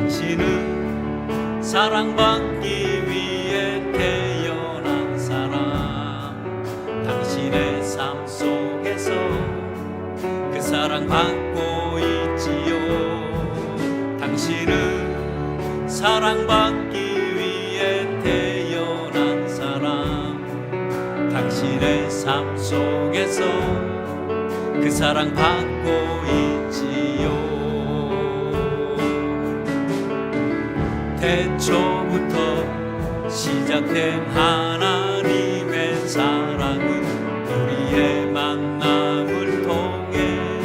당신은 사랑받기 위해 태어난 사람. 당신의 삶 속에서 그 사랑 받고 있지요. 당신은 사랑받기 위해 태어난 사람. 당신의 삶 속에서 그 사랑 받고 있지요. 태초부터 시작된 하나님의 사랑은 우리의 만남을 통해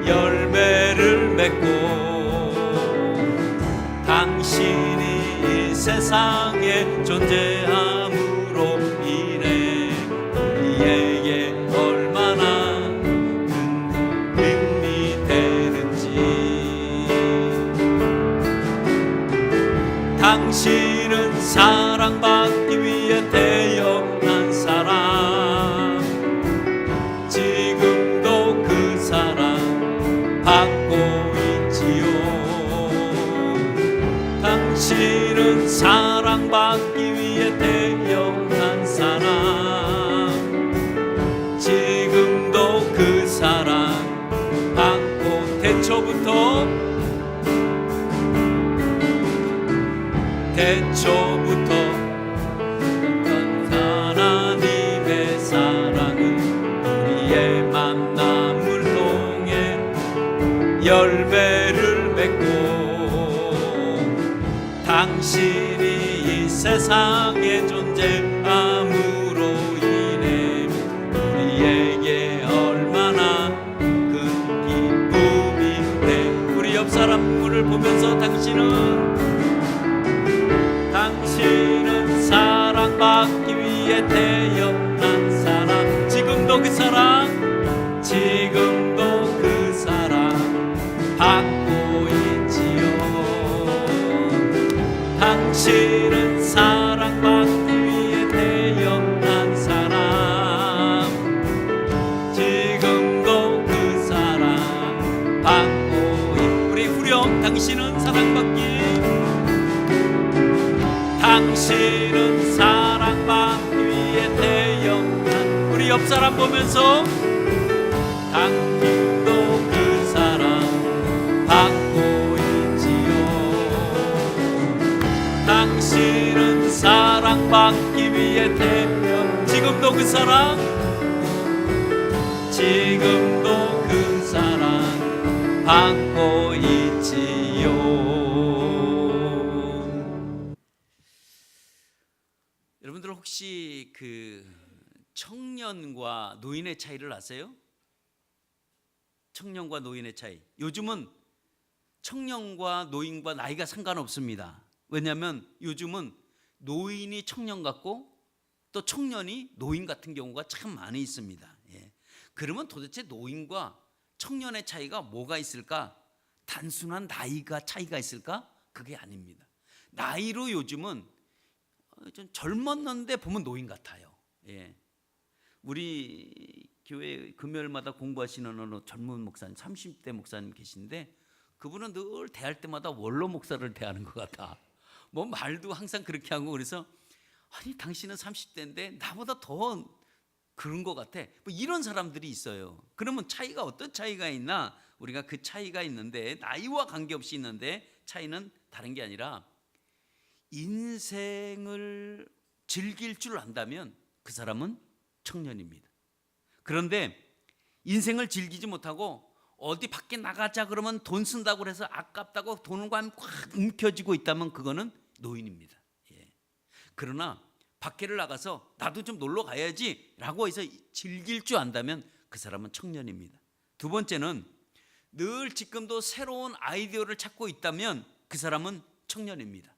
열매를 맺고, 당신이 이 세상에 존재함으로 인해 우리에게 얼마나 큰 힘이 되는지. 당신은 사랑받기 위해 태어난 사람. 지금도 그 사랑 받고 있지요. 당신은 사랑받기 위해 태어난 사람. 지금도 그 사랑 받고, 태초부터 하나님의 사랑은 우리의 만남을 통해 열매를 맺고, 당신이 이 세상에 존재함으로 인해 우리에게 얼마나 큰 기쁨이 돼. 우리 옆 사람을 보면서 당신은 사랑받기 위해 태어난 사람. 지금도 그 사랑 받고 있지요. 당신은 사랑받기 위해 태어난 사람. 지금도 그 사랑 받고 우리 후렴, 당신은 사랑받기. 당신은 사랑받기 위해 태어난, 우리 옆 사람 보면서 당신도 그 사랑 받고 있지요. 당신은 사랑받기 위해 태어난, 지금도 그 사랑 받고 있지요. 여러분들 혹시 그 청년과 노인의 차이를 아세요? 청년과 노인의 차이. 요즘은 청년과 노인과 나이가 상관없습니다. 왜냐하면 요즘은 노인이 청년 같고 또 청년이 노인 같은 경우가 참 많이 있습니다. 예. 그러면 도대체 노인과 청년의 차이가 뭐가 있을까? 단순한 나이가 차이가 있을까? 그게 아닙니다. 나이로 요즘은 좀 젊었는데 보면 노인 같아요. 예. 우리 교회 금요일마다 공부하시는 어느 젊은 목사님, 30대 목사님 계신데 그분은 늘 대할 때마다 원로 목사를 대하는 것 같아. 뭐 말도 항상 그렇게 하고, 그래서 아니 당신은 30대인데 나보다 더 그런 것 같아. 뭐 이런 사람들이 있어요. 그러면 차이가 어떤 차이가 있나? 우리가 그 차이가 있는데, 나이와 관계없이 있는데, 차이는 다른 게 아니라 인생을 즐길 줄 안다면 그 사람은 청년입니다. 그런데 인생을 즐기지 못하고 어디 밖에 나가자 그러면 돈 쓴다고 해서 아깝다고 돈을 꽉 움켜쥐고 있다면 그거는 노인입니다. 예. 그러나 밖에를 나가서 나도 좀 놀러 가야지 라고 해서 즐길 줄 안다면 그 사람은 청년입니다. 두 번째는 늘 지금도 새로운 아이디어를 찾고 있다면 그 사람은 청년입니다.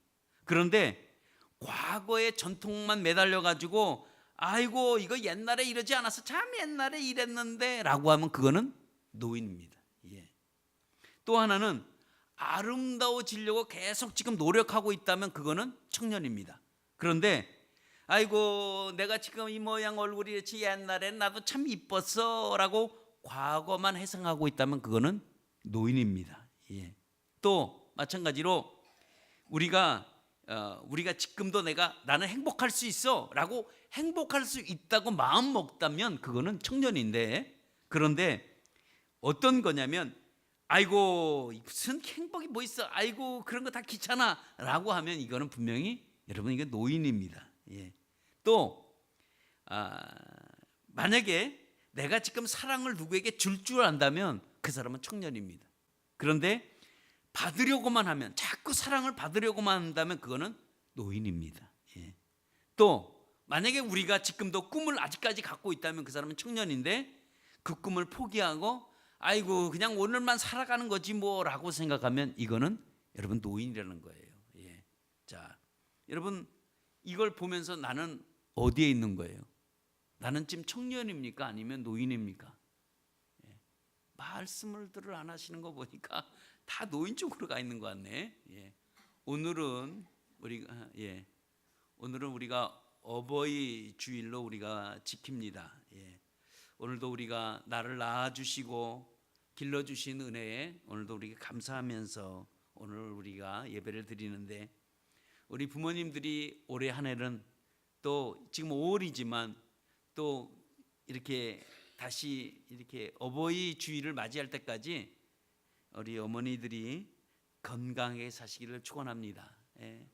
그런데 과거의 전통만 매달려 가지고 아이고 이거 옛날에 이러지 않았어, 참 옛날에 이랬는데 라고 하면 그거는 노인입니다. 예. 또 하나는 아름다워지려고 계속 지금 노력하고 있다면 그거는 청년입니다. 그런데 아이고 내가 지금 이 모양 얼굴이 이렇지 옛날엔 나도 참 이뻤어 라고 과거만 회상하고 있다면 그거는 노인입니다. 예. 또 마찬가지로 우리가 지금도 나는 행복할 수 있어라고 행복할 수 있다고 마음 먹다면 그거는 청년인데, 그런데 어떤 거냐면 아이고 무슨 행복이 뭐 있어, 아이고 그런 거 다 귀찮아라고 하면 이거는 분명히 여러분 이게 노인입니다. 예. 또 만약에 내가 지금 사랑을 누구에게 줄 안다면 그 사람은 청년입니다. 그런데 받으려고만 하면, 자꾸 사랑을 받으려고만 한다면 그거는 노인입니다. 예. 또 만약에 우리가 지금도 꿈을 아직까지 갖고 있다면 그 사람은 청년인데, 그 꿈을 포기하고 아이고 그냥 오늘만 살아가는 거지 뭐라고 생각하면 이거는 여러분 노인이라는 거예요. 예. 자, 여러분 이걸 보면서 나는 어디에 있는 거예요? 나는 지금 청년입니까? 아니면 노인입니까? 예. 말씀을 안 하시는 거 보니까 다 노인 쪽으로 가 있는 것 같네. 예. 오늘은 우리가 어버이 주일로 우리가 지킵니다. 예. 오늘도 우리가 나를 낳아주시고 길러주신 은혜에 오늘도 우리가 감사하면서 오늘 우리가 예배를 드리는데, 우리 부모님들이 올해 한 해는 또 지금 5월이지만 또 이렇게 다시 이렇게 어버이 주일을 맞이할 때까지 우리 어머니들이 건강하게 사시기를 축원합니다. 예.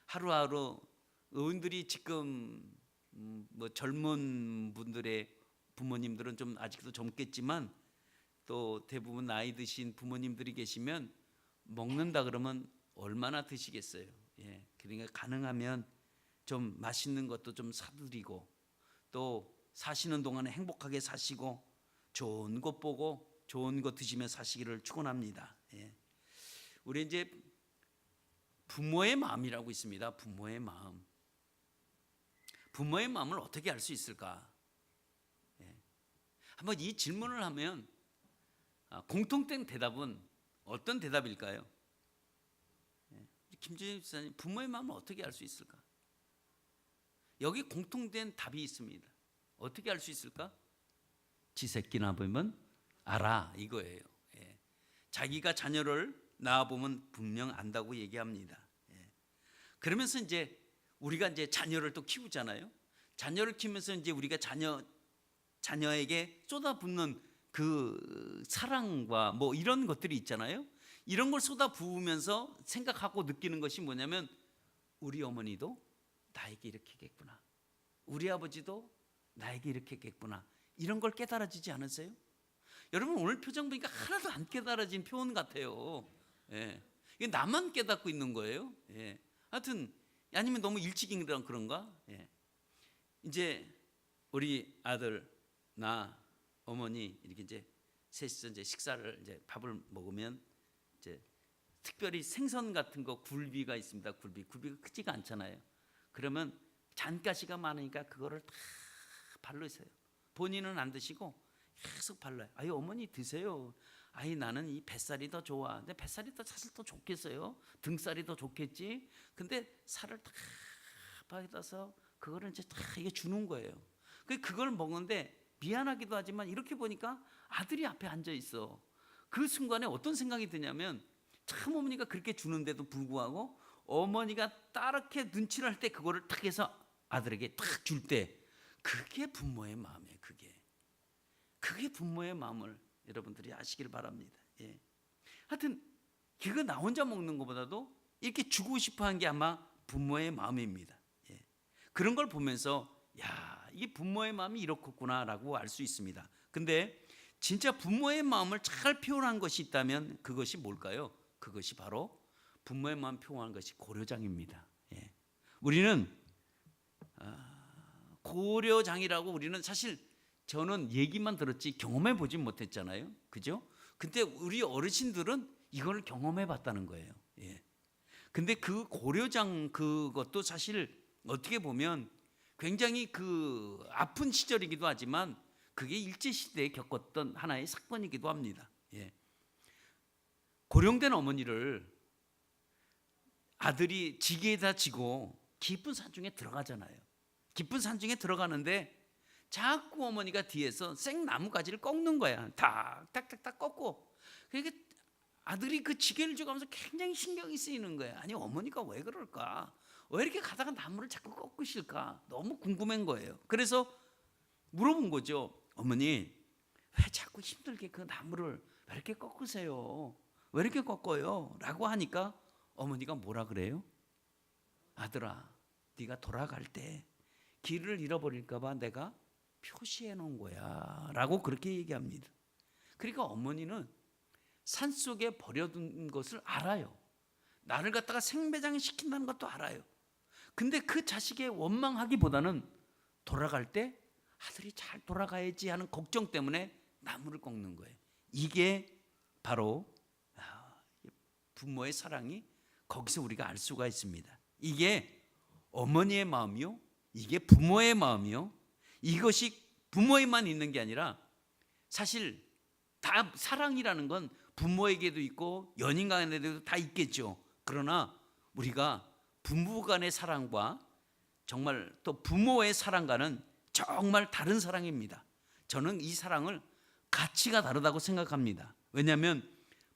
하루하루 의원들이 지금 뭐 젊은 분들의 부모님들은 좀 아직도 젊겠지만 또 대부분 나이 드신 부모님들이 계시면 먹는다 그러면 얼마나 드시겠어요. 예. 그러니까 가능하면 좀 맛있는 것도 좀 사드리고, 또 사시는 동안에 행복하게 사시고 좋은 것 보고 좋은 것 드시며 사시기를 축원합니다. 예. 우리 이제 부모의 마음이라고 있습니다. 부모의 마음. 부모의 마음을 어떻게 알 수 있을까? 예. 한번 이 질문을 하면 공통된 대답은 어떤 대답일까요? 예. 김준일 집사님, 부모의 마음을 어떻게 알 수 있을까? 여기 공통된 답이 있습니다. 어떻게 알 수 있을까? 지 새끼나 보면 알아, 이거예요. 예. 자기가 자녀를 낳아보면 분명 안다고 얘기합니다. 예. 그러면서 이제 우리가 이제 자녀를 또 키우잖아요. 자녀를 키우면서 이제 우리가 자녀에게 쏟아붓는 그 사랑과 뭐 이런 것들이 있잖아요. 이런 걸 쏟아부으면서 생각하고 느끼는 것이 뭐냐면, 우리 어머니도 나에게 이렇게 했겠구나, 우리 아버지도 나에게 이렇게 했겠구나, 이런 걸 깨달아지지 않으세요? 여러분 오늘 표정 보니까 하나도 안 깨달아진 표현 같아요. 예. 이게 나만 깨닫고 있는 거예요. 예. 하여튼 아니면 너무 일찍 일어난 그런가? 예. 이제 우리 아들, 나, 어머니 이렇게 이제 셋이서 이제 식사를 이제 밥을 먹으면 이제 특별히 생선 같은 거 굴비가 있습니다. 굴비가 크지가 않잖아요. 그러면 잔가시가 많으니까 그거를 다 발로 써요. 본인은 안 드시고 계속 발라요. 아유 어머니 드세요. 아이 나는 이 뱃살이 더 좋아. 근데 뱃살이 더 사실 더 좋겠어요. 등살이 더 좋겠지. 근데 살을 다 받아서 그거를 이제 다 이게 주는 거예요. 그걸 먹는데 미안하기도 하지만 이렇게 보니까 아들이 앞에 앉아 있어. 그 순간에 어떤 생각이 드냐면, 참 어머니가 그렇게 주는데도 불구하고 어머니가 따르게 눈치를 할 때 그거를 탁 해서 아들에게 탁 줄 때, 그게 부모의 마음이에요. 그게 부모의 마음을 여러분들이 아시길 바랍니다. 예. 하여튼 그거 나 혼자 먹는 것보다도 이렇게 주고 싶어한 게 아마 부모의 마음입니다. 예. 그런 걸 보면서 야, 이게 부모의 마음이 이렇겠구나라고 알 수 있습니다. 근데 진짜 부모의 마음을 잘 표현한 것이 있다면 그것이 뭘까요? 그것이 바로 부모의 마음 표현한 것이 고려장입니다. 예. 우리는 고려장이라고, 우리는 사실 저는 얘기만 들었지 경험해 보진 못했잖아요. 그죠? 근데 우리 어르신들은 이걸 경험해 봤다는 거예요. 예. 근데 그 고려장 그것도 사실 어떻게 보면 굉장히 그 아픈 시절이기도 하지만 그게 일제시대에 겪었던 하나의 사건이기도 합니다. 예. 고령된 어머니를 아들이 지게에다 지고 깊은 산중에 들어가잖아요. 깊은 산중에 들어가는데 자꾸 어머니가 뒤에서 생나무 가지를 꺾는 거야. 탁탁탁탁 꺾고. 그러니까 아들이 그 지게를 쥐가면서 굉장히 신경이 쓰이는 거예요. 아니 어머니가 왜 그럴까? 왜 이렇게 가다가 나무를 자꾸 꺾으실까? 너무 궁금한 거예요. 그래서 물어본 거죠. 어머니 왜 자꾸 힘들게 그 나무를 왜 이렇게 꺾으세요? 왜 이렇게 꺾어요? 라고 하니까 어머니가 뭐라 그래요? 아들아, 네가 돌아갈 때 길을 잃어버릴까 봐 내가 표시해 놓은 거야 라고 그렇게 얘기합니다. 그러니까 어머니는 산속에 버려둔 것을 알아요. 나를 갖다가 생매장 시킨다는 것도 알아요. 근데 그 자식의 원망하기보다는 돌아갈 때 아들이 잘 돌아가야지 하는 걱정 때문에 나무를 꺾는 거예요. 이게 바로 부모의 사랑이 거기서 우리가 알 수가 있습니다. 이게 어머니의 마음이요, 이게 부모의 마음이요. 이것이 부모에만 있는 게 아니라 사실 다 사랑이라는 건 부모에게도 있고 연인 간에도 다 있겠죠. 그러나 우리가 부부 간의 사랑과 정말 또 부모의 사랑과는 정말 다른 사랑입니다. 저는 이 사랑을 가치가 다르다고 생각합니다. 왜냐하면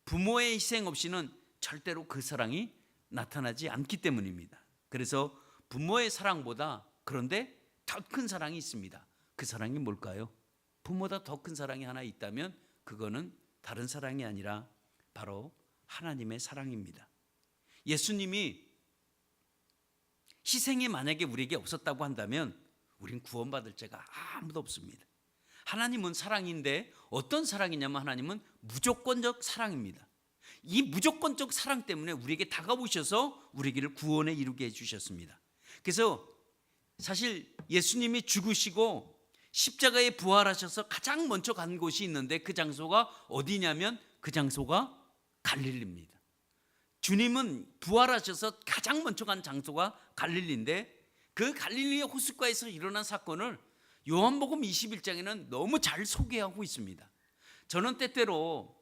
부모의 희생 없이는 절대로 그 사랑이 나타나지 않기 때문입니다. 그래서 부모의 사랑보다 그런데 더 큰 사랑이 있습니다. 그 사랑이 뭘까요? 부모보다 더 큰 사랑이 하나 있다면 그거는 다른 사랑이 아니라 바로 하나님의 사랑입니다. 예수님이 희생이 만약에 우리에게 없었다고 한다면 우린 구원받을 자가 아무도 없습니다. 하나님은 사랑인데 어떤 사랑이냐면 하나님은 무조건적 사랑입니다. 이 무조건적 사랑 때문에 우리에게 다가오셔서 우리에게를 구원에 이루게 해주셨습니다. 그래서 사실 예수님이 죽으시고 십자가에 부활하셔서 가장 먼저 간 곳이 있는데 그 장소가 어디냐면 그 장소가 갈릴리입니다. 주님은 부활하셔서 가장 먼저 간 장소가 갈릴리인데 그 갈릴리의 호숫가에서 일어난 사건을 요한복음 21장에는 너무 잘 소개하고 있습니다. 저는 때때로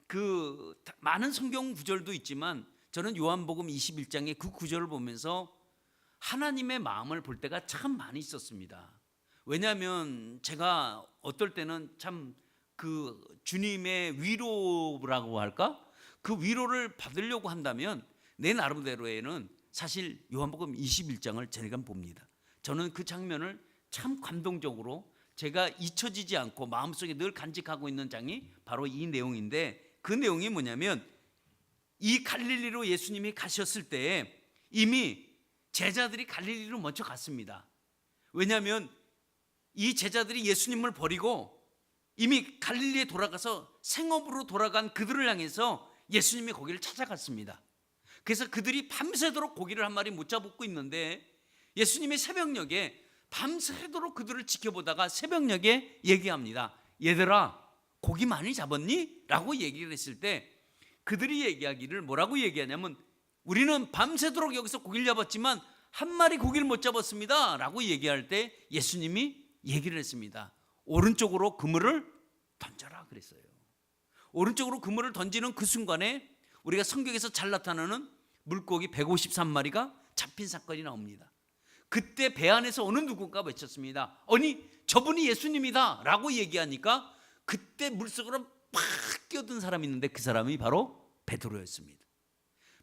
그 많은 성경 구절도 있지만 저는 요한복음 21장의 그 구절을 보면서 하나님의 마음을 볼 때가 참 많이 있었습니다. 왜냐하면 제가 어떨 때는 참 그 주님의 위로라고 할까? 그 위로를 받으려고 한다면 내 나름대로에는 사실 요한복음 21장을 제가 봅니다. 저는 그 장면을 참 감동적으로 제가 잊혀지지 않고 마음속에 늘 간직하고 있는 장이 바로 이 내용인데 그 내용이 뭐냐면 이 갈릴리로 예수님이 가셨을 때 이미 제자들이 갈릴리로 먼저 갔습니다. 왜냐하면 이 제자들이 예수님을 버리고 이미 갈릴리에 돌아가서 생업으로 돌아간 그들을 향해서 예수님이 거기를 찾아갔습니다. 그래서 그들이 밤새도록 고기를 한 마리 못 잡고 있는데 예수님이 새벽녘에 밤새도록 그들을 지켜보다가 새벽녘에 얘기합니다. 얘들아 고기 많이 잡았니? 라고 얘기를 했을 때 그들이 얘기하기를 뭐라고 얘기하냐면 우리는 밤새도록 여기서 고기를 잡았지만 한 마리 고기를 못 잡았습니다 라고 얘기할 때 예수님이 얘기를 했습니다. 오른쪽으로 그물을 던져라 그랬어요. 오른쪽으로 그물을 던지는 그 순간에 우리가 성경에서 잘 나타나는 물고기 153마리가 잡힌 사건이 나옵니다. 그때 배 안에서 어느 누군가 외쳤습니다. 아니 저분이 예수님이다 라고 얘기하니까 그때 물속으로 팍 끼어든 사람이 있는데 그 사람이 바로 베드로였습니다.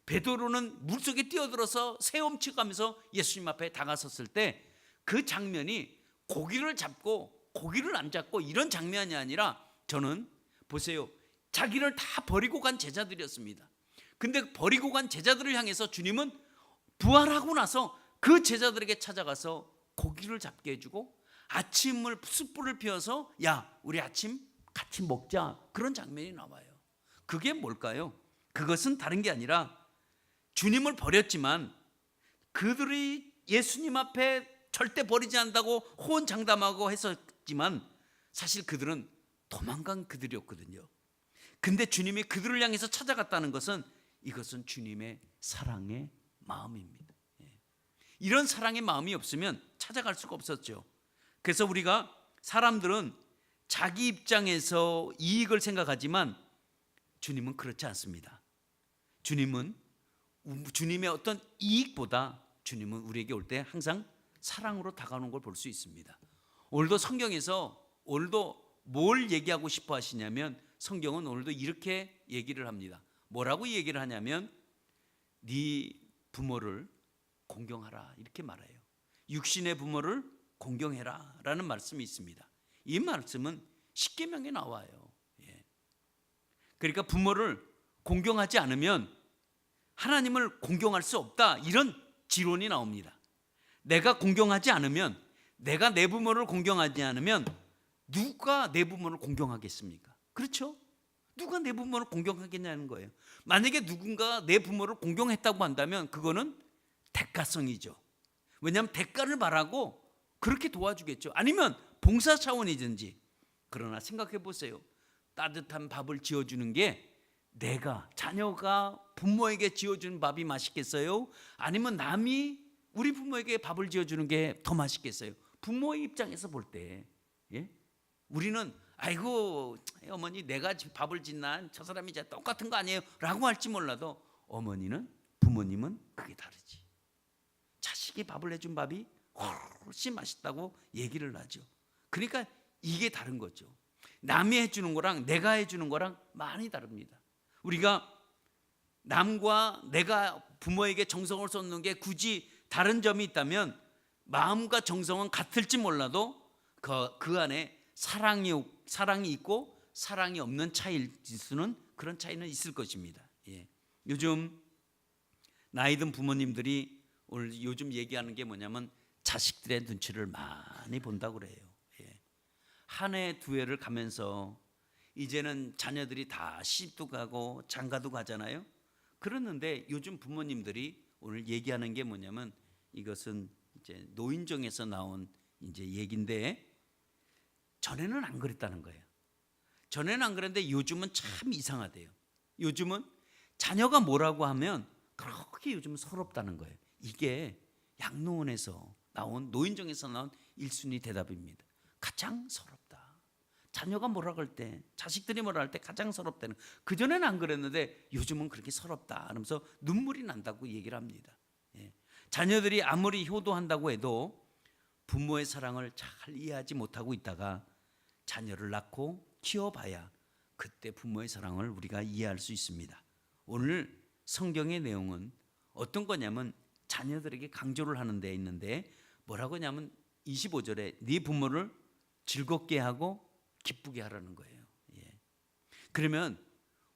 베드로는 물속에 뛰어들어서 헤엄쳐가면서 예수님 앞에 다가섰을 때 그 장면이 고기를 잡고 고기를 안 잡고 이런 장면이 아니라 저는 보세요. 자기를 다 버리고 간 제자들이었습니다. 근데 버리고 간 제자들을 향해서 주님은 부활하고 나서 그 제자들에게 찾아가서 고기를 잡게 해주고 아침을 숯불을 피워서 야 우리 아침 같이 먹자 그런 장면이 나와요. 그게 뭘까요? 그것은 다른 게 아니라 주님을 버렸지만 그들이 예수님 앞에 절대 버리지 않는다고 호언장담하고 했었지만 사실 그들은 도망간 그들이었거든요. 근데 주님이 그들을 향해서 찾아갔다는 것은 이것은 주님의 사랑의 마음입니다. 이런 사랑의 마음이 없으면 찾아갈 수가 없었죠. 그래서 우리가 사람들은 자기 입장에서 이익을 생각하지만 주님은 그렇지 않습니다. 주님은 주님의 어떤 이익보다 주님은 우리에게 올 때 항상 사랑으로 다가오는 걸 볼 수 있습니다. 오늘도 성경에서 오늘도 뭘 얘기하고 싶어 하시냐면 성경은 오늘도 이렇게 얘기를 합니다. 뭐라고 얘기를 하냐면 네 부모를 공경하라 이렇게 말해요. 육신의 부모를 공경해라 라는 말씀이 있습니다. 이 말씀은 십계명에 나와요. 예. 그러니까 부모를 공경하지 않으면 하나님을 공경할 수 없다 이런 지론이 나옵니다. 내가 공경하지 않으면, 내가 내 부모를 공경하지 않으면 누가 내 부모를 공경하겠습니까? 그렇죠? 누가 내 부모를 공경하겠냐는 거예요. 만약에 누군가 내 부모를 공경했다고 한다면 그거는 대가성이죠. 왜냐하면 대가를 바라고 그렇게 도와주겠죠. 아니면 봉사 차원이든지. 그러나 생각해 보세요. 따뜻한 밥을 지어주는 게 내가, 자녀가 부모에게 지어주는 밥이 맛있겠어요? 아니면 남이 우리 부모에게 밥을 지어주는 게 더 맛있겠어요? 부모의 입장에서 볼 때, 예? 우리는 아이고 어머니 내가 밥을 짓나 저 사람이 이제 똑같은 거 아니에요? 라고 할지 몰라도 어머니는, 부모님은 그게 다르지. 자식이 밥을 해준 밥이 훨씬 맛있다고 얘기를 하죠. 그러니까 이게 다른 거죠. 남이 해주는 거랑 내가 해주는 거랑 많이 다릅니다. 우리가 남과 내가 부모에게 정성을 쏟는 게 굳이 다른 점이 있다면 마음과 정성은 같을지 몰라도 그 안에 사랑이 있고 사랑이 없는 차이일 수는, 그런 차이는 있을 것입니다. 예. 요즘 나이 든 부모님들이 오늘 요즘 얘기하는 게 뭐냐면 자식들의 눈치를 많이 본다고 그래요. 예. 한 해 두 해를 가면서 이제는 자녀들이 다 시집도 가고 장가도 가잖아요. 그러는데 요즘 부모님들이 오늘 얘기하는 게 뭐냐면 이것은 이제 노인정에서 나온 이제 얘기인데 전에는 안 그랬다는 거예요. 전에는 안 그랬는데 요즘은 참 이상하대요. 요즘은 자녀가 뭐라고 하면 그렇게 요즘 서럽다는 거예요. 이게 양로원에서 나온, 노인정에서 나온 1순위 대답입니다. 가장 서럽다. 자녀가 뭐라 할 때, 자식들이 뭐라 할 때 가장 서럽다는. 그전에는 안 그랬는데 요즘은 그렇게 서럽다 하면서 눈물이 난다고 얘기를 합니다. 예. 자녀들이 아무리 효도한다고 해도 부모의 사랑을 잘 이해하지 못하고 있다가 자녀를 낳고 키워봐야 그때 부모의 사랑을 우리가 이해할 수 있습니다. 오늘 성경의 내용은 어떤 거냐면 자녀들에게 강조를 하는 데 있는데 뭐라고 하냐면 25절에 네 부모를 즐겁게 하고 기쁘게 하라는 거예요. 예. 그러면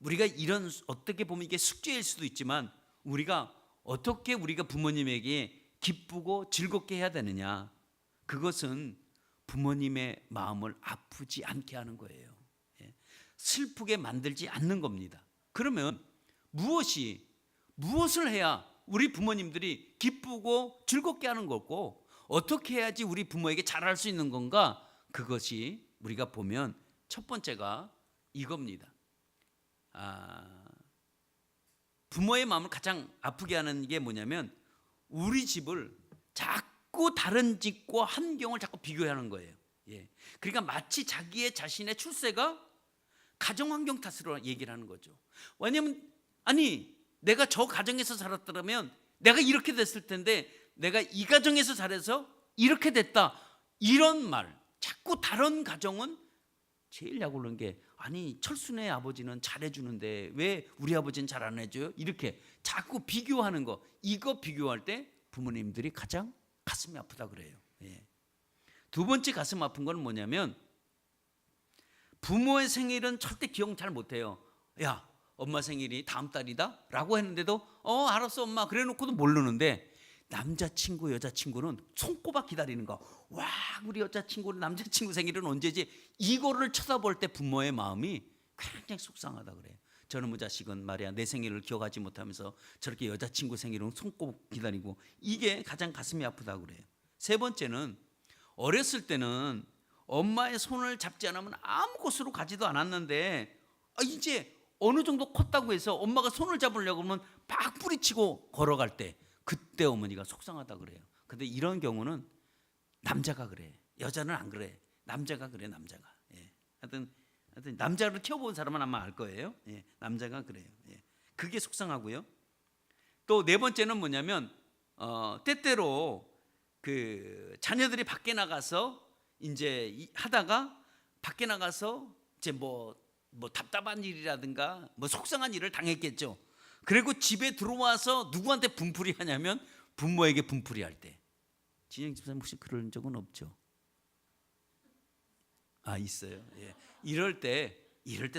우리가 이런, 어떻게 보면 이게 숙제일 수도 있지만 우리가 어떻게 우리가 부모님에게 기쁘고 즐겁게 해야 되느냐, 그것은 부모님의 마음을 아프지 않게 하는 거예요. 예. 슬프게 만들지 않는 겁니다. 그러면 무엇을 해야 우리 부모님들이 기쁘고 즐겁게 하는 거고 어떻게 해야지 우리 부모에게 잘할 수 있는 건가? 그것이 우리가 보면 첫 번째가 이겁니다. 부모의 마음을 가장 아프게 하는 게 뭐냐면 우리 집을 자꾸 다른 집과 환경을 자꾸 비교하는 거예요. 예. 그러니까 마치 자신의 출세가 가정환경 탓으로 얘기를 하는 거죠. 왜냐하면 내가 저 가정에서 살았더라면 내가 이렇게 됐을 텐데 내가 이 가정에서 살아서 이렇게 됐다, 이런 말. 자꾸 다른 가정은 제일 약올른 게 철순의 아버지는 잘해주는데 왜 우리 아버지는 잘 안 해줘요? 이렇게 자꾸 비교하는 거. 이거 비교할 때 부모님들이 가장 가슴이 아프다 그래요. 예. 두 번째 가슴 아픈 건 뭐냐면 부모의 생일은 절대 기억 잘 못해요. 야, 엄마 생일이 다음 달이다 라고 했는데도 알았어 엄마 그래 놓고도 모르는데 남자친구 여자친구는 손꼽아 기다리는 거. 와, 우리 여자친구는 남자친구 생일은 언제지? 이거를 쳐다볼 때 부모의 마음이 굉장히 속상하다 그래요. 저놈의 자식은 말이야 내 생일을 기억하지 못하면서 저렇게 여자친구 생일은 손꼽아 기다리고, 이게 가장 가슴이 아프다 그래요. 세 번째는 어렸을 때는 엄마의 손을 잡지 않으면 아무 곳으로 가지도 않았는데 이제 어느 정도 컸다고 해서 엄마가 손을 잡으려고 하면 막 뿌리치고 걸어갈 때 그때 어머니가 속상하다 그래요. 근데 이런 경우는 남자가 그래, 여자는 안 그래. 남자가 그래, 남자가. 예. 하여튼 남자를 키워본 사람은 아마 알 거예요. 예. 남자가 그래요. 예. 그게 속상하고요. 또 네 번째는 뭐냐면 때때로 그 자녀들이 밖에 나가서 이제 하다가 밖에 나가서 이제 뭐 뭐 답답한 일이라든가 뭐 속상한 일을 당했겠죠. 그리고 집에 들어와서 누구한테 분풀이 하냐면 부모에게 분풀이 할 때. 진영 집사님 혹시 그런 적은 없죠? 아, 있어요. 예. 이럴 때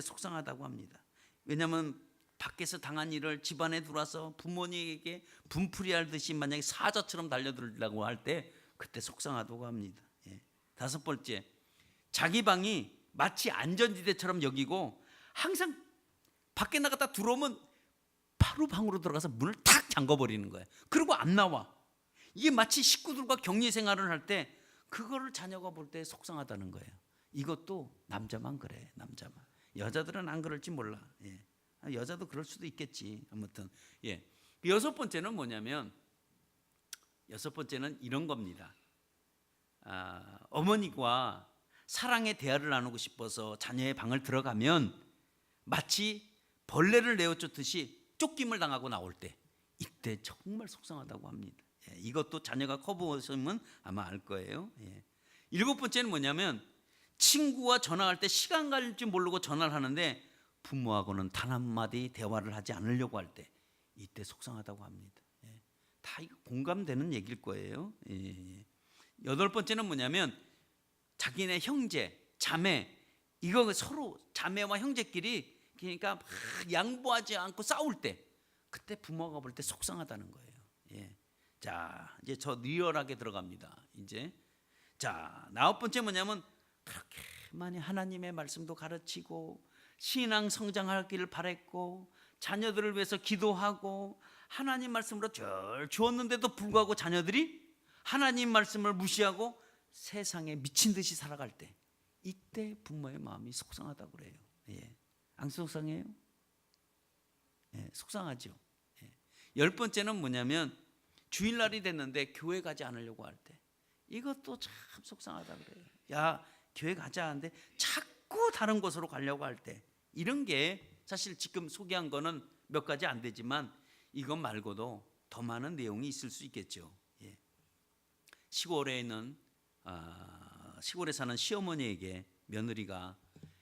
속상하다고 합니다. 왜냐하면 밖에서 당한 일을 집안에 들어와서 부모님에게 분풀이 하듯이 만약에 사자처럼 달려들려고 할 때 그때 속상하다고 합니다. 예. 다섯 번째, 자기 방이 마치 안전지대처럼 여기고 항상 밖에 나갔다 들어오면 바로 방으로 들어가서 문을 탁 잠궈버리는 거예요. 그리고 안 나와. 이게 마치 식구들과 격리 생활을 할 때 그거를 자녀가 볼 때 속상하다는 거예요. 이것도 남자만 그래, 남자만. 여자들은 안 그럴지 몰라. 예. 여자도 그럴 수도 있겠지. 아무튼 예. 여섯 번째는 뭐냐면 여섯 번째는 이런 겁니다. 어머니와 사랑의 대화를 나누고 싶어서 자녀의 방을 들어가면 마치 벌레를 내어쫓듯이 쫓김을 당하고 나올 때 이때 정말 속상하다고 합니다. 예. 이것도 자녀가 커보시면 아마 알 거예요. 예. 일곱 번째는 뭐냐면 친구와 전화할 때 시간 갈 줄 모르고 전화를 하는데 부모하고는 단 한마디 대화를 하지 않으려고 할 때 이때 속상하다고 합니다. 예. 다 이거 공감되는 얘기일 거예요. 예. 여덟 번째는 뭐냐면 자기네 형제, 자매 이거 서로 자매와 형제끼리 그러니까 막 양보하지 않고 싸울 때 그때 부모가 볼 때 속상하다는 거예요. 예. 자, 이제 저 리얼하게 들어갑니다. 이제 자, 아홉 번째 뭐냐면 그렇게 많이 하나님의 말씀도 가르치고 신앙 성장하기를 바랬고 자녀들을 위해서 기도하고 하나님 말씀으로 절 주었는데도 불구하고 자녀들이 하나님 말씀을 무시하고 세상에 미친 듯이 살아갈 때 이때 부모의 마음이 속상하다고 그래요. 예. 안 속상해요? 예, 속상하죠. 예. 열 번째는 뭐냐면 주일날이 됐는데 교회 가지 않으려고 할 때 이것도 참 속상하다고 그래요. 야, 교회 가자 하는데 자꾸 다른 곳으로 가려고 할 때 이런 게 사실 지금 소개한 거는 몇 가지 안 되지만 이것 말고도 더 많은 내용이 있을 수 있겠죠. 예. 시골에 사는 시어머니에게 며느리가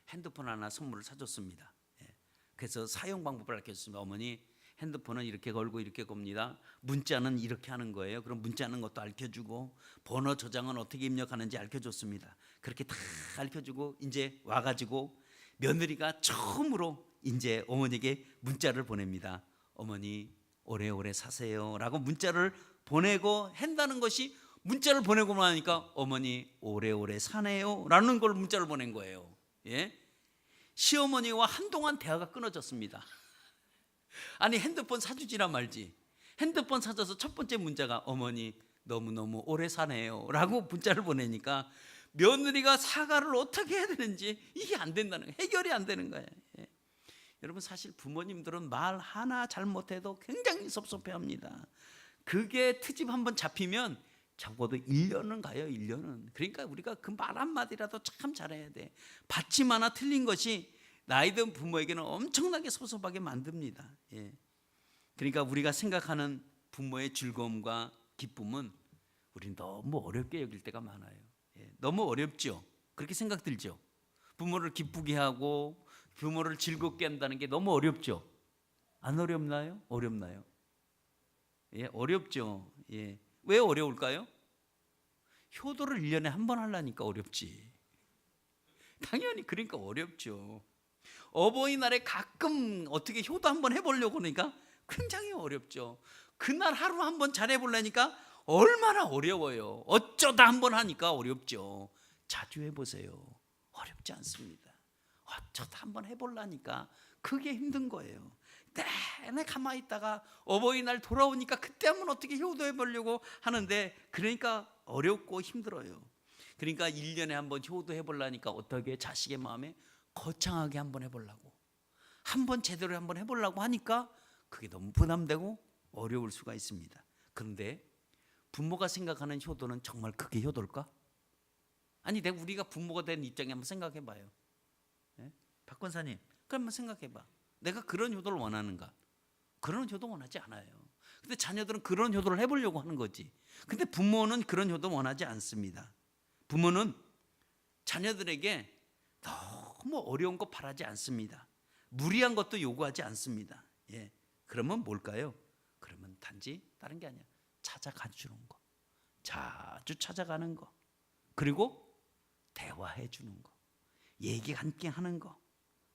핸드폰 하나 선물을 사줬습니다. 예. 그래서 사용 방법을 알려줬습니다. 어머니 핸드폰은 이렇게 걸고 이렇게 겁니다. 문자는 이렇게 하는 거예요. 그럼 문자하는 것도 알려주고 번호 저장은 어떻게 입력하는지 알려줬습니다. 그렇게 다 알려주고 이제 와가지고 며느리가 처음으로 이제 어머니에게 문자를 보냅니다. 어머니 오래오래 사세요라고 문자를 보내고 한다는 것이 문자를 보내고 나니까 어머니 오래오래 사네요라는 걸 문자를 보낸 거예요. 예? 시어머니와 한동안 대화가 끊어졌습니다. 아니 핸드폰 사주지나 말지. 핸드폰 사줘서 첫 번째 문자가 어머니 너무너무 오래 사네요 라고 문자를 보내니까 며느리가 사과를 어떻게 해야 되는지 이게 안 된다는 거예요. 해결이 안 되는 거예요. 예. 여러분 사실 부모님들은 말 하나 잘못해도 굉장히 섭섭해합니다. 그게 트집 한번 잡히면 적어도 1년은 가요. 1년은. 그러니까 우리가 그 말 한마디라도 참 잘해야 돼. 받침 하나 틀린 것이 나이든 부모에게는 엄청나게 섭섭하게 만듭니다. 예. 그러니까 우리가 생각하는 부모의 즐거움과 기쁨은 우리는 너무 어렵게 여길 때가 많아요. 예. 너무 어렵죠. 그렇게 생각 들죠. 부모를 기쁘게 하고 부모를 즐겁게 한다는 게 너무 어렵죠. 안 어렵나요? 어렵나요? 예, 어렵죠. 예. 왜 어려울까요? 효도를 1년에 한 번 하려니까 어렵지. 당연히 그러니까 어렵죠. 어버이날에 가끔 어떻게 효도 한번 해보려고 하니까 굉장히 어렵죠. 그날 하루 한번 잘해보려니까 얼마나 어려워요. 어쩌다 한번 하니까 어렵죠. 자주 해보세요. 어렵지 않습니다. 어쩌다 한번 해보려니까 그게 힘든 거예요. 내내 가만히 있다가 어버이날 돌아오니까 그때 한번 어떻게 효도해보려고 하는데 그러니까 어렵고 힘들어요. 그러니까 1년에 한번 효도해보려니까 어떻게 자식의 마음에 거창하게 한번 해보려고 한번 제대로 한번 해보려고 하니까 그게 너무 부담되고 어려울 수가 있습니다. 그런데 부모가 생각하는 효도는 정말 그게 효도일까? 아니 내가 우리가 부모가 된 입장에 한번 생각해봐요. 네? 박 권사님 그럼 한번 생각해봐. 내가 그런 효도를 원하는가? 그런 효도 원하지 않아요. 근데 자녀들은 그런 효도를 해보려고 하는 거지. 근데 부모는 그런 효도 원하지 않습니다. 부모는 자녀들에게 너무 어려운 거 바라지 않습니다. 무리한 것도 요구하지 않습니다. 예. 그러면 뭘까요? 그러면 단지 다른 게 아니야. 찾아가 주는 거. 자주 찾아가는 거. 그리고 대화해 주는 거. 얘기 함께 하는 거.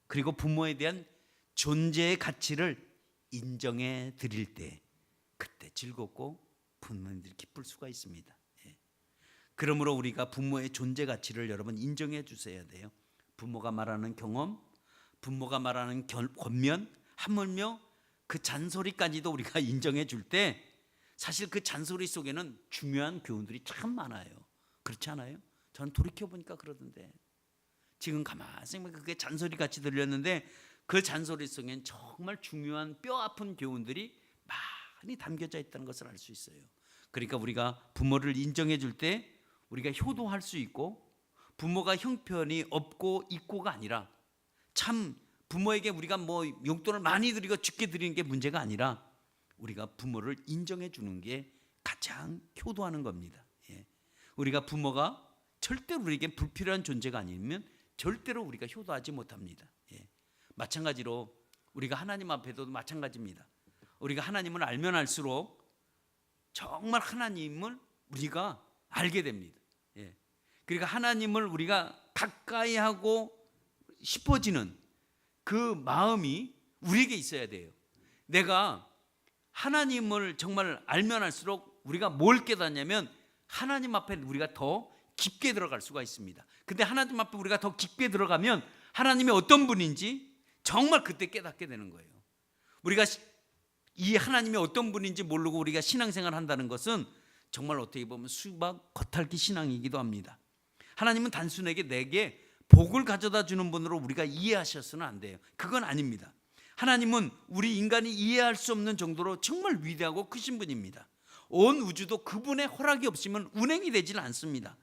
그리고 부모에 대한 존재의 가치를 인정해 드릴 때 그때 즐겁고 부모님들이 기쁠 수가 있습니다. 예. 그러므로 우리가 부모의 존재 가치를 여러분 인정해 주셔야 돼요. 부모가 말하는 경험, 부모가 말하는 권면, 하물며 그 잔소리까지도 우리가 인정해 줄 때 사실 그 잔소리 속에는 중요한 교훈들이 참 많아요. 그렇지 않아요? 저는 돌이켜보니까 그러던데 지금 가만히 생각하면 그게 잔소리 같이 들렸는데 그 잔소리 속엔 정말 중요한 뼈 아픈 교훈들이 많이 담겨져 있다는 것을 알 수 있어요. 그러니까 우리가 부모를 인정해 줄 때 우리가 효도할 수 있고 부모가 형편이 없고 있고가 아니라 참 부모에게 우리가 뭐 용돈을 많이 드리고 적게 드리는 게 문제가 아니라 우리가 부모를 인정해 주는 게 가장 효도하는 겁니다. 예. 우리가 부모가 절대로 우리에게 불필요한 존재가 아니면 절대로 우리가 효도하지 못합니다. 예. 마찬가지로 우리가 하나님 앞에도 마찬가지입니다. 우리가 하나님을 알면 알수록 정말 하나님을 우리가 알게 됩니다. 예. 그러니까 하나님을 우리가 가까이 하고 싶어지는 그 마음이 우리에게 있어야 돼요. 내가 하나님을 정말 알면 알수록 우리가 뭘 깨닫냐면 하나님 앞에 우리가 더 깊게 들어갈 수가 있습니다. 근데 하나님 앞에 우리가 더 깊게 들어가면 하나님이 어떤 분인지 정말 그때 깨닫게 되는 거예요. 우리가 이 하나님이 어떤 분인지 모르고 우리가 신앙생활을 한다는 것은 정말 어떻게 보면 수박 겉핥기 신앙이기도 합니다. 하나님은 단순하게 내게 복을 가져다 주는 분으로 우리가 이해하셔서는 안 돼요. 그건 아닙니다. 하나님은 우리 인간이 이해할 수 없는 정도로 정말 위대하고 크신 분입니다. 온 우주도 그분의 허락이 없으면 운행이 되질 않습니다.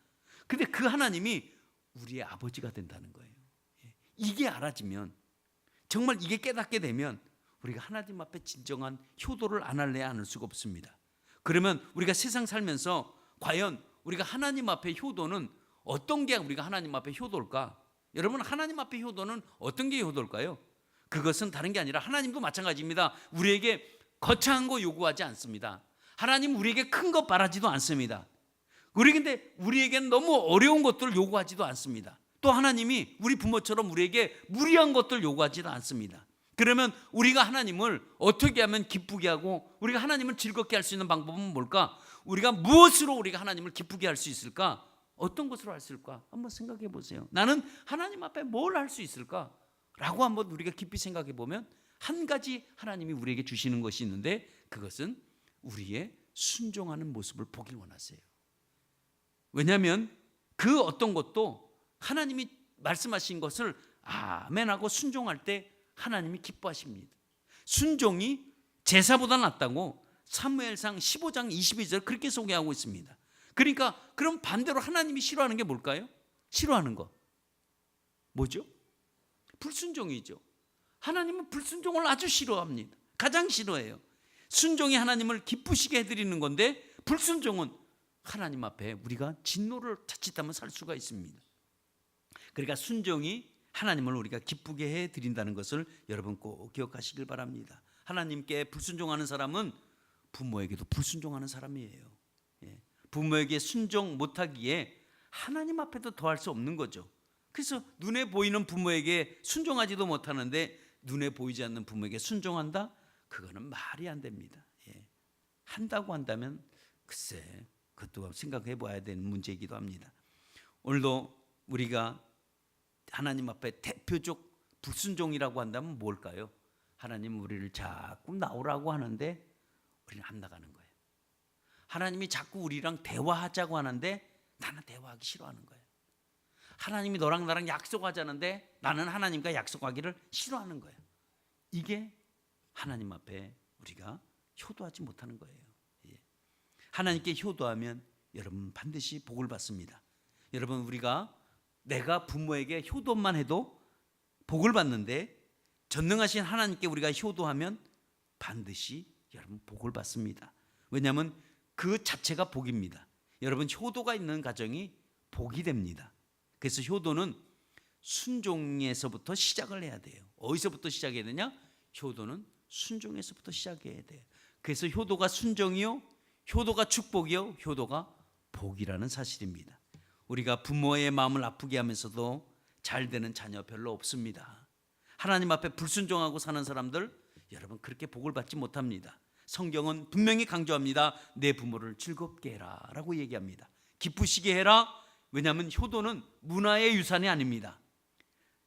근데 그 하나님이 우리의 아버지가 된다는 거예요. 이게 알아지면 정말 이게 깨닫게 되면 우리가 하나님 앞에 진정한 효도를 안 할래야 안 할 수가 없습니다. 그러면 우리가 세상 살면서 과연 우리가 하나님 앞에 효도는 어떤 게 우리가 하나님 앞에 효도일까? 여러분 하나님 앞에 효도는 어떤 게 효도일까요? 그것은 다른 게 아니라 하나님도 마찬가지입니다. 우리에게 거창한 거 요구하지 않습니다. 하나님 우리에게 큰 것 바라지도 않습니다. 근데 우리에게는 너무 어려운 것들을 요구하지도 않습니다. 또 하나님이 우리 부모처럼 우리에게 무리한 것들 요구하지도 않습니다. 그러면 우리가 하나님을 어떻게 하면 기쁘게 하고 우리가 하나님을 즐겁게 할 수 있는 방법은 뭘까? 우리가 무엇으로 우리가 하나님을 기쁘게 할 수 있을까? 어떤 것으로 할 수 있을까? 한번 생각해 보세요. 나는 하나님 앞에 뭘 할 수 있을까? 라고 한번 우리가 깊이 생각해 보면 한 가지 하나님이 우리에게 주시는 것이 있는데 그것은 우리의 순종하는 모습을 보길 원하세요. 왜냐하면 그 어떤 것도 하나님이 말씀하신 것을 아멘하고 순종할 때 하나님이 기뻐하십니다. 순종이 제사보다 낫다고 사무엘상 15장 22절 그렇게 소개하고 있습니다. 그러니까 그럼 반대로 하나님이 싫어하는 게 뭘까요? 싫어하는 거 뭐죠? 불순종이죠. 하나님은 불순종을 아주 싫어합니다. 가장 싫어해요. 순종이 하나님을 기쁘시게 해드리는 건데 불순종은 하나님 앞에 우리가 진노를 자칫하면 살 수가 있습니다. 그러니까 순종이 하나님을 우리가 기쁘게 해드린다는 것을 여러분 꼭 기억하시길 바랍니다. 하나님께 불순종하는 사람은 부모에게도 불순종하는 사람이에요. 부모에게 순종 못하기에 하나님 앞에도 더할 수 없는 거죠. 그래서 눈에 보이는 부모에게 순종하지도 못하는데 눈에 보이지 않는 부모에게 순종한다? 그거는 말이 안 됩니다. 한다고 한다면 글쎄 그것도 생각해 봐야 되는 문제이기도 합니다. 오늘도 우리가 하나님 앞에 대표적 불순종이라고 한다면 뭘까요? 하나님 우리를 자꾸 나오라고 하는데 우리는 안 나가는 거예요. 하나님이 자꾸 우리랑 대화하자고 하는데 나는 대화하기 싫어하는 거예요. 하나님이 너랑 나랑 약속하자는데 나는 하나님과 약속하기를 싫어하는 거예요. 이게 하나님 앞에 우리가 효도하지 못하는 거예요. 하나님께 효도하면 여러분 반드시 복을 받습니다. 여러분 우리가 내가 부모에게 효도만 해도 복을 받는데 전능하신 하나님께 우리가 효도하면 반드시 여러분 복을 받습니다. 왜냐하면 그 자체가 복입니다. 여러분 효도가 있는 가정이 복이 됩니다. 그래서 효도는 순종에서부터 시작을 해야 돼요. 어디서부터 시작해야 되냐? 효도는 순종에서부터 시작해야 돼요. 그래서 효도가 순종이요, 효도가 축복이요, 효도가 복이라는 사실입니다. 우리가 부모의 마음을 아프게 하면서도 잘 되는 자녀 별로 없습니다. 하나님 앞에 불순종하고 사는 사람들, 여러분 그렇게 복을 받지 못합니다. 성경은 분명히 강조합니다. 내 부모를 즐겁게 해라 라고 얘기합니다. 기쁘시게 해라. 왜냐하면 효도는 문화의 유산이 아닙니다.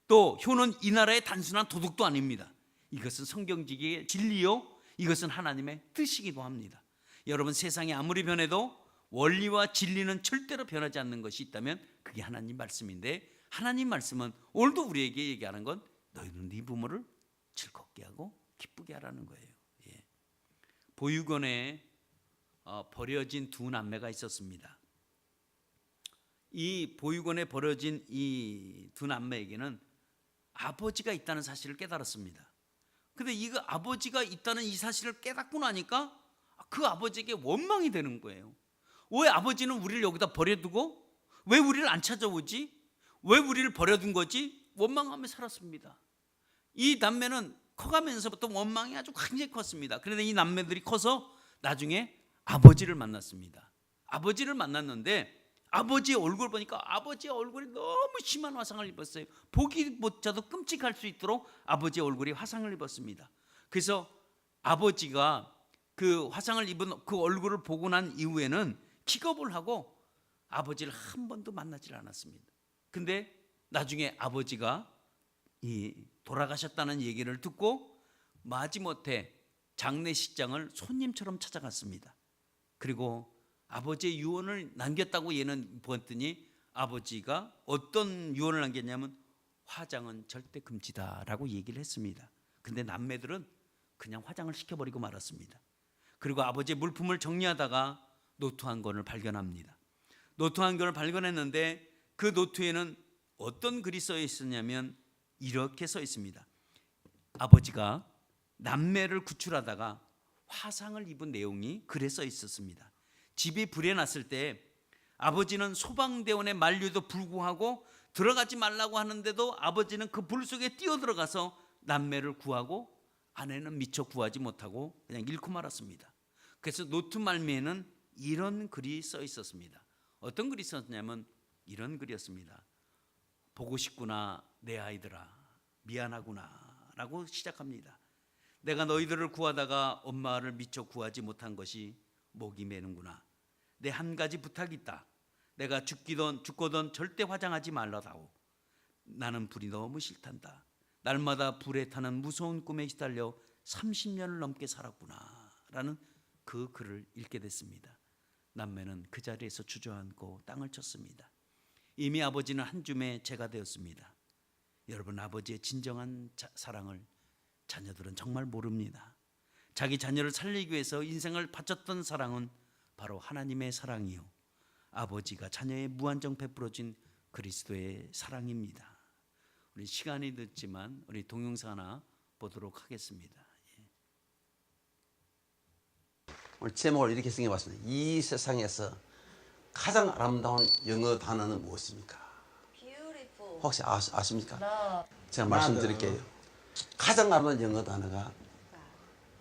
또 효는 이 나라의 단순한 도덕도 아닙니다. 이것은 성경적인 진리요, 이것은 하나님의 뜻이기도 합니다. 여러분 세상이 아무리 변해도 원리와 진리는 절대로 변하지 않는 것이 있다면 그게 하나님 말씀인데, 하나님 말씀은 오늘도 우리에게 얘기하는 건 너희는 네 부모를 즐겁게 하고 기쁘게 하라는 거예요. 예. 보육원에 버려진 두 남매가 있었습니다. 이 보육원에 버려진 이 두 남매에게는 아버지가 있다는 사실을 깨달았습니다. 근데 이 아버지가 있다는 이 사실을 깨닫고 나니까 그 아버지에게 원망이 되는 거예요. 왜 아버지는 우리를 여기다 버려두고 왜 우리를 안 찾아오지? 왜 우리를 버려둔 거지? 원망하며 살았습니다. 이 남매는 커가면서부터 원망이 아주 굉장히 컸습니다. 그런데 이 남매들이 커서 나중에 아버지를 만났습니다. 아버지를 만났는데 아버지의 얼굴 보니까 아버지의 얼굴이 너무 심한 화상을 입었어요. 보기조차도 끔찍할 수 있도록 아버지의 얼굴이 화상을 입었습니다. 그래서 아버지가 그 화상을 입은 그 얼굴을 보고 난 이후에는 기겁을 하고 아버지를 한 번도 만나질 않았습니다. 근데 나중에 아버지가 이 돌아가셨다는 얘기를 듣고 마지못해 장례식장을 손님처럼 찾아갔습니다. 그리고 아버지의 유언을 남겼다고 얘는 보았더니 아버지가 어떤 유언을 남겼냐면 화장은 절대 금지다라고 얘기를 했습니다. 근데 남매들은 그냥 화장을 시켜버리고 말았습니다. 그리고 아버지의 물품을 정리하다가 노트 한 권을 발견합니다. 노트 한 권을 발견했는데 그 노트에는 어떤 글이 써 있었냐면 이렇게 써 있습니다. 아버지가 남매를 구출하다가 화상을 입은 내용이 글에 써 있었습니다. 집이 불에 났을 때 아버지는 소방대원의 만류에도 불구하고 들어가지 말라고 하는데도 아버지는 그 불 속에 뛰어들어가서 남매를 구하고 아내는 미처 구하지 못하고 그냥 잃고 말았습니다. 그래서 노트 말미에는 이런 글이 써 있었습니다. 어떤 글이 있었냐면 이런 글이었습니다. 보고 싶구나 내 아이들아, 미안하구나 라고 시작합니다. 내가 너희들을 구하다가 엄마를 미처 구하지 못한 것이 목이 메는구나. 내 한 가지 부탁이 있다. 내가 죽거든 절대 화장하지 말라다오. 나는 불이 너무 싫단다. 날마다 불에 타는 무서운 꿈에 시달려 30년을 넘게 살았구나 라는 그 글을 읽게 됐습니다. 남매는 그 자리에서 주저앉고 땅을 쳤습니다. 이미 아버지는 한 줌의 재가 되었습니다. 여러분, 아버지의 진정한 사랑을 자녀들은 정말 모릅니다. 자기 자녀를 살리기 위해서 인생을 바쳤던 사랑은 바로 하나님의 사랑이요, 아버지가 자녀의 무한정 베풀어진 그리스도의 사랑입니다. 우리 시간이 늦지만 우리 동영상 하나 보도록 하겠습니다. 오늘 제목을 이렇게 생각해봤습니다. 이 세상에서 가장 아름다운 영어 단어는 무엇입니까? Beautiful. 혹시 아십니까? Love. 제가 말씀드릴게요. 가장 아름다운 영어 단어가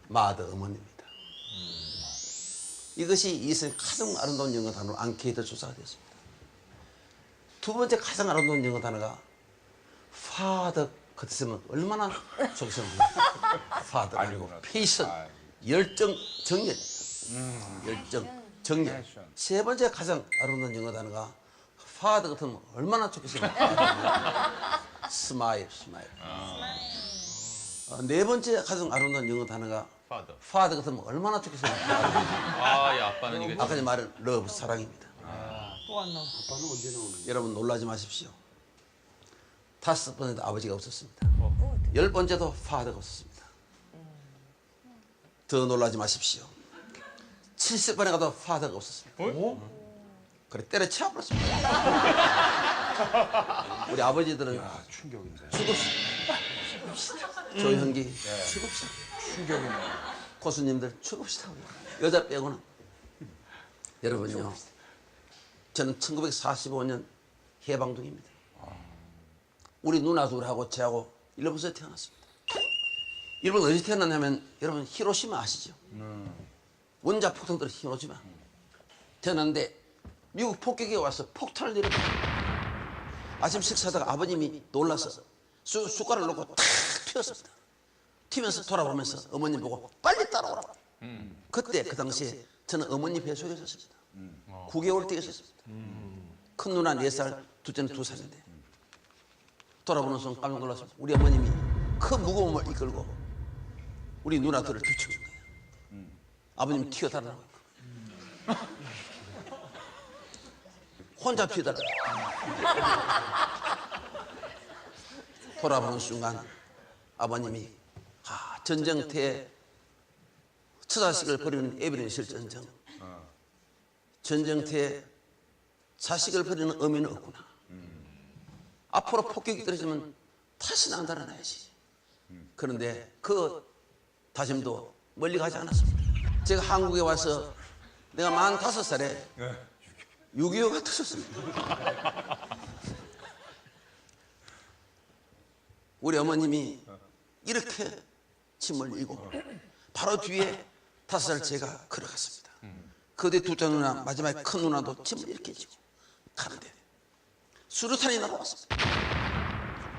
마더, 어머니입니다. 이것이 이 세상 가장 아름다운 영어 단어로 앙케이트 조사가 되었습니다. 두 번째 가장 아름다운 영어 단어가 father 같으면 얼마나 좋겠습니까? father 아니고 patient, 열정, 정열. 열정, 정열. 세 번째 가장 아름다운 영어 단어가 father 같으면 얼마나 좋겠습니까? smile, smile. 네 번째 가장 아름다운 영어 단어가 father 같으면 얼마나 좋겠습니까? 아, 야, 아빠는 이거 아까 말한 love, 사랑입니다. 또 안 나와. 아빠는 언제 나오는 여러분 놀라지 마십시오. 5번에도 아버지가 없었습니다. 10번째도 father가 없었습니다. 더 놀라지 마십시오. 70번에 가도 father가 없었습니다. 그래 때려치워버렸습니다. 우리 아버지들은 충격인데. 죽읍시다. 조형기 죽읍시다. 충격이네. 고수님들 죽읍시다. 여자 빼고는. 여러분요, 저는 1945년 해방동입니다. 우리 누나 둘하고 저하고 일본에서 태어났습니다. 일본 어디서 태어났냐면 여러분 히로시마 아시죠? 원자 폭탄들 히로시마. 태어났는데 미국 폭격이 와서 폭탄을 내려버려. 아침 식사하다가 아버님이 놀라서 숟가락을 놓고 탁 튀었습니다. 튀면서 돌아보면서 어머님 보고 빨리 따라오라. 그때 그 당시에 저는 어머니 뱃속에 있었습니다. 9개월 때 있었습니다. 큰 누나 4살, 둘째는 2살인데 돌아보는 순간 깜짝 놀랐습니다. 우리 어머님이 큰 무거운 몸을 이끌고 우리 누나들을 뒤치는 거예요. 아버님 튀어달라고. 혼자 튀어달라고. 돌아보는 순간 아버님이 전쟁터에 처자식을 버리는 에비는 실전쟁, 전쟁터에 자식을 버리는 의미는 없구나. 앞으로 폭격이 떨어지면 다시 남달아나야지. 그런데 그 다짐도 멀리 가지 않았습니다. 제가 한국에 와서 내가 45살에 6.25가 터졌습니다. 우리 어머님이 이렇게 짐을 이고 바로 뒤에 5살 제가 걸어갔습니다. 그 뒤에 둘째 누나, 마지막에 큰 누나도 짐을 이렇게 지고 가는데 수류탄이 날아왔습니다.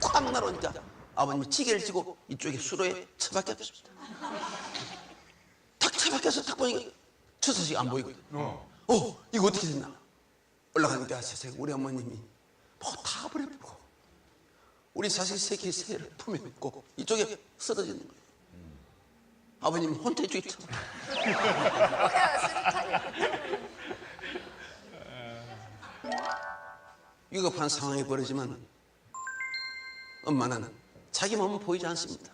콱 날아오니까 아버님이 지게를 지고 이쪽에 수로에 처박혀 없습니다. 탁 처박혀서 탁 보니까 처자식이 안 보이거든요. 이거 어떻게 됐나? 올라가니까 세상에 우리 어머님이 뭐 다 버려버리고 우리 자식 새끼 새를 품에 있고 이쪽에 쓰러지는 거예요. 아버님 혼자 이쪽에 처박혀. 위급한 상황이 벌어지면 엄마는 자기 몸은 보이지 않습니다.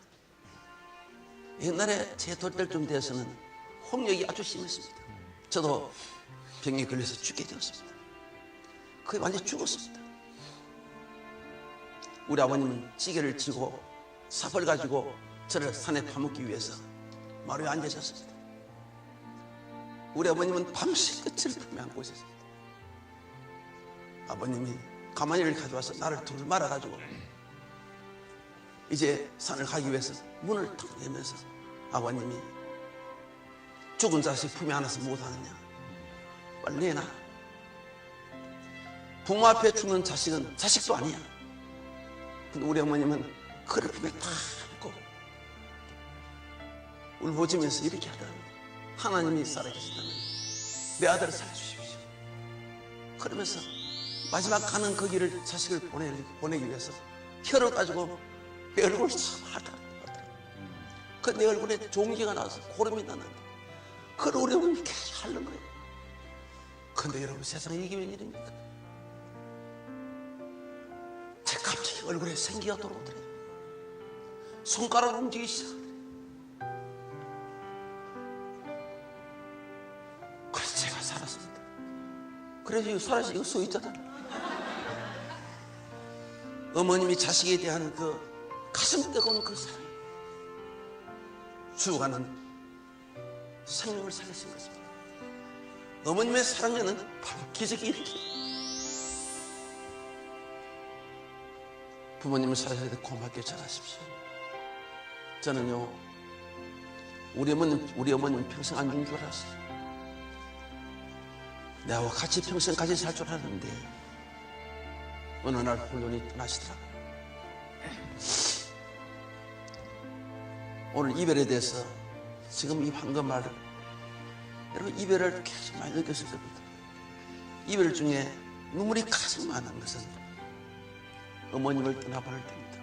옛날에 제 돌때쯤 되어서는 홍역이 아주 심했습니다. 저도 병에 걸려서 죽게 되었습니다. 거의 완전히 죽었습니다. 우리 아버님은 찌개를 지고 삽을 가지고 저를 산에 파묻기 위해서 마루에 앉으셨습니다. 우리 아버님은 밤새 끝을 품에 안고 있었습니다. 아버님이 가마니를 가져와서 나를 둘 말아가지고 이제 산을 가기 위해서 문을 탁 내면서 아버님이 죽은 자식 품에 안아서 못하느냐 빨리 내놔. 부모 앞에 죽는 자식은 자식도 아니야. 근데 우리 어머님은 그를 품에 탁 안고 울부짖으면서 이렇게 하더라고요. 하나님이 살아계시다면 내 아들을 살려주십시오. 그러면서 마지막 가는 그 길을 자식을 보내기 위해서 혀를 가지고 내 얼굴을 참 하더라고요. 그 내 얼굴에 종기가 나서 고름이 났는데 그걸 우리 어머님이 계속 하는 거예요. 근데 여러분 세상에 이게 웬일입니까? 제 갑자기 얼굴에 생기가 돌아오더래요. 손가락을 움직이기 시작하더래요. 그래서 제가 살았습니다. 그래서 이거 살아서 이거 써 있잖아. 어머님이 자식에 대한 그 가슴 뜨거운 그 사랑, 주가는 생명을 살리신 것입니다. 어머님의 사랑에는 바로 기적이 일으켜요. 부모님을 사랑할 때 고맙게 전하십시오. 저는요, 우리 어머님 평생 안 죽는 줄 알았어요. 나와 같이 평생까지 살 줄 알았는데 어느 날 홀연히 떠나시더라고요. 오늘 이별에 대해서 지금 이 방금 말을 여러분 이별을 계속 많이 느꼈을 겁니다. 이별 중에 눈물이 가장 많은 것은 어머님을 떠나볼 때입니다.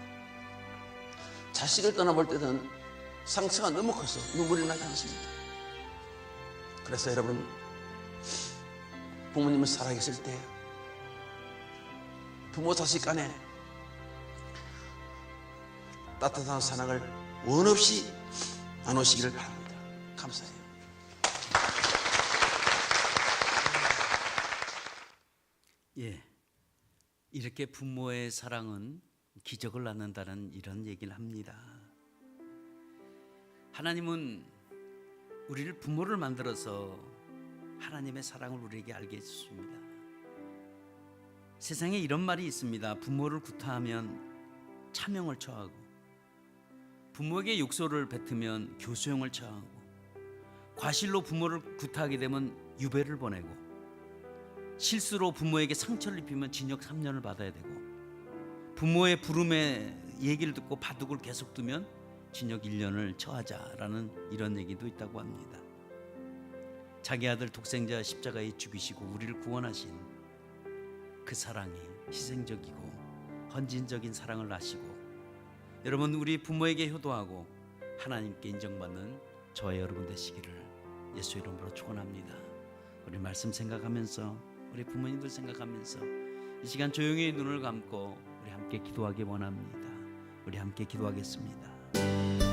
자식을 떠나볼 때는 상처가 너무 커서 눈물이 나지 않습니다. 그래서 여러분 부모님을 살아계실 때 부모 자식 간에 따뜻한 사랑을 원 없이 나누시기를 바랍니다. 감사해요. 예, 이렇게 부모의 사랑은 기적을 낳는다는 이런 얘기를 합니다. 하나님은 우리를 부모를 만들어서 하나님의 사랑을 우리에게 알게 해주십니다. 세상에 이런 말이 있습니다. 부모를 구타하면 차명을 처하고, 부모에게 욕설을 뱉으면 교수형을 처하고, 과실로 부모를 구타하게 되면 유배를 보내고, 실수로 부모에게 상처를 입히면 징역 3년을 받아야 되고, 부모의 부름에 얘기를 듣고 바둑을 계속 두면 징역 1년을 처하자라는 이런 얘기도 있다고 합니다. 자기 아들 독생자 십자가에 죽이시고 우리를 구원하신 그 사랑이 희생적이고 헌신적인 사랑을 아시고, 여러분 우리 부모에게 효도하고 하나님께 인정받는 저와 여러분 되시기를 예수 이름으로 축원합니다. 우리 말씀 생각하면서, 우리 부모님들 생각하면서 이 시간 조용히 눈을 감고 우리 함께 기도하기 원합니다. 우리 함께 기도하겠습니다.